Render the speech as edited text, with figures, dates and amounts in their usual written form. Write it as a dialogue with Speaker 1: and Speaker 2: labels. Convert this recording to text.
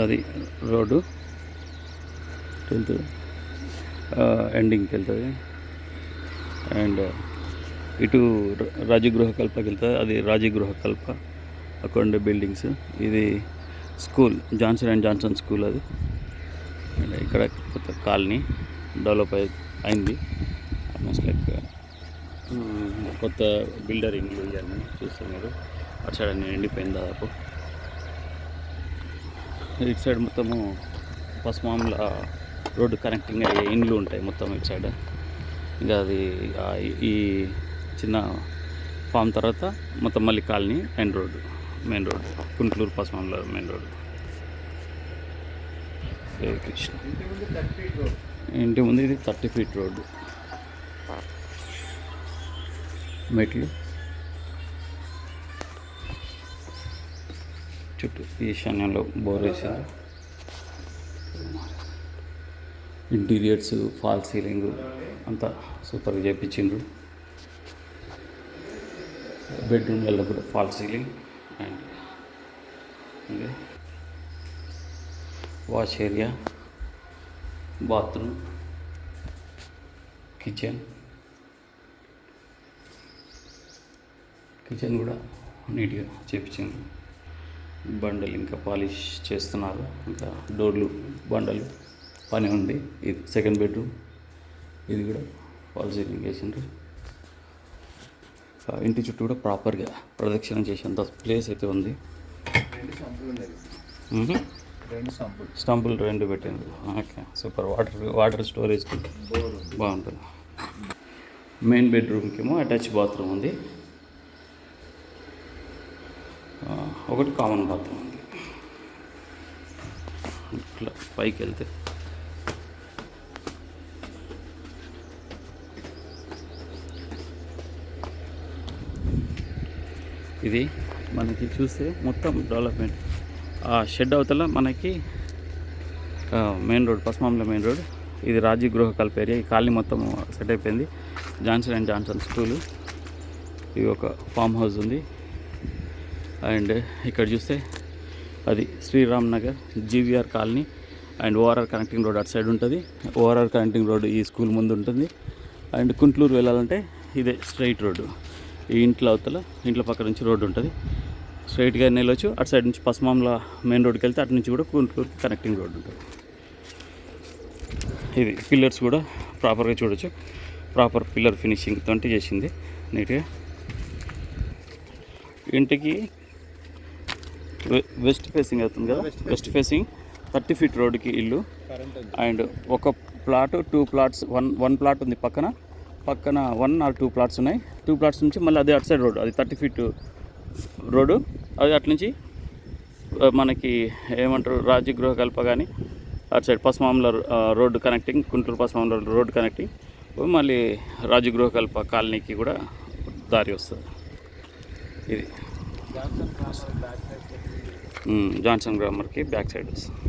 Speaker 1: అది road 10th ఎండింగ్కి వెళ్తుంది. And ఇటు రాజగృహకల్పకి వెళ్తుంది. అది రాజగృహకల్ప అక్కడ ఉండే బిల్డింగ్స్. ఇది school Johnson and Johnson school. అది అండ్ ఇక్కడ కొత్త కాలనీ డెవలప్ అయింది. ఆల్మోస్ట్ లైక్ కొత్త బిల్డర్ ఇండ్లు ఇవన్నీ చూస్తారు మీరు. అటు సైడ్ అన్నీ ఎండిపోయింది దాదాపు. ఇటు సైడ్ మొత్తము పసుమాముల రోడ్డు కనెక్టింగ్ అయ్యే ఇండ్లు ఉంటాయి మొత్తం ఇటు సైడ్. ఇంకా అది ఈ చిన్న ఫామ్ తర్వాత మొత్తం మళ్ళీ colony main road Kuntloor Pasumamula main road. Krishna ఇంటి ముందు ఇది 30 feet రోడ్డు. మెట్లు చుట్టూ ఈశాన్యంలో బోర్ వేసారు. ఇంటీరియర్స్ ఫాల్ సీలింగ్ అంతా సూపర్గా చేయించిండ్రు. బెడ్రూమ్లలో కూడా fall ceiling and wash area, bathroom, kitchen కూడా నీట్గా చేయించింది. బండలు ఇంకా పాలిష్ చేస్తున్నారు. ఇంకా డోర్లు బండలు పని ఉంది. ఇది సెకండ్ బెడ్రూమ్. ఇది కూడా ఫాల్ సీలింగ్ వేసిండ్రు. ఇంటి చుట్టూ కూడా ప్రాపర్గా ప్రదక్షిణ చేసేంత ప్లేస్ అయితే ఉంది. స్టంపులు 2 పెట్టిండ్రు. Okay, super. వాటర్ స్టోరేజ్కి బాగుంటుంది. మెయిన్ బెడ్రూమ్కి ఏమో అటాచ్ బాత్రూమ్ ఉంది. ఒకటి కామన్ బాత్రూమ్ ఉంది. ఇట్లా పైకి వెళ్తే ఇది మనకి చూస్తే మొత్తం డెవలప్మెంట్. ఆ షెడ్ అవతల మనకి main road, Pasumamula main road. ఇది రాజగృహకల్ప ఏరియా. ఈ కాలనీ మొత్తం సెట్ అయిపోయింది. Johnson and Johnson school. ఇది ఒక ఫామ్ హౌస్ ఉంది. అండ్ ఇక్కడ చూస్తే అది Sriram Nagar GVR colony and ORR connecting road అటు సైడ్ ఉంటుంది. ఓఆర్ఆర్ కనెక్టింగ్ రోడ్ ఈ స్కూల్ ముందు ఉంటుంది. అండ్ కుంట్లూరు వెళ్ళాలంటే ఇదే స్ట్రైట్ రోడ్డు. ఈ ఇంట్లో అవతల ఇంట్లో పక్క నుంచి రోడ్డు ఉంటుంది. స్ట్రైట్గా వెళ్ళొచ్చు. అటు సైడ్ నుంచి పసుమాముల మెయిన్ రోడ్కి వెళ్తే అటు నుంచి కూడా కుంట్లూరు కనెక్టింగ్ రోడ్ ఉంటుంది. ఇది పిల్లర్స్ కూడా ప్రాపర్గా చూడొచ్చు. ప్రాపర్ పిల్లర్ ఫినిషింగ్ తోటి చేసింది నీట్గా. ఇంటికి వెస్ట్ ఫేసింగ్ అవుతుంది కదా. వెస్ట్ ఫేసింగ్ 30 feet రోడ్డుకి ఇల్లు. అండ్ ఒక ప్లాట్ 2 plots, వన్ ప్లాట్ ఉంది పక్కన 1 or 2 plots ఉన్నాయి. 2 plots నుంచి మళ్ళీ అదే అటు సైడ్ రోడ్డు. అది 30 feet రోడ్డు. అది అటు నుంచి మనకి ఏమంటారు రాజగృహకల్ప కానీ అటు side Pasumamula road connecting, Kuntloor Pasumamula road connecting, మళ్ళీ రాజగృహకల్ప కాలనీకి కూడా దారి వస్తుంది. ఇది జాన్సన్ గ్రామర్కి బ్యాక్ సైడ్ వస్తుంది.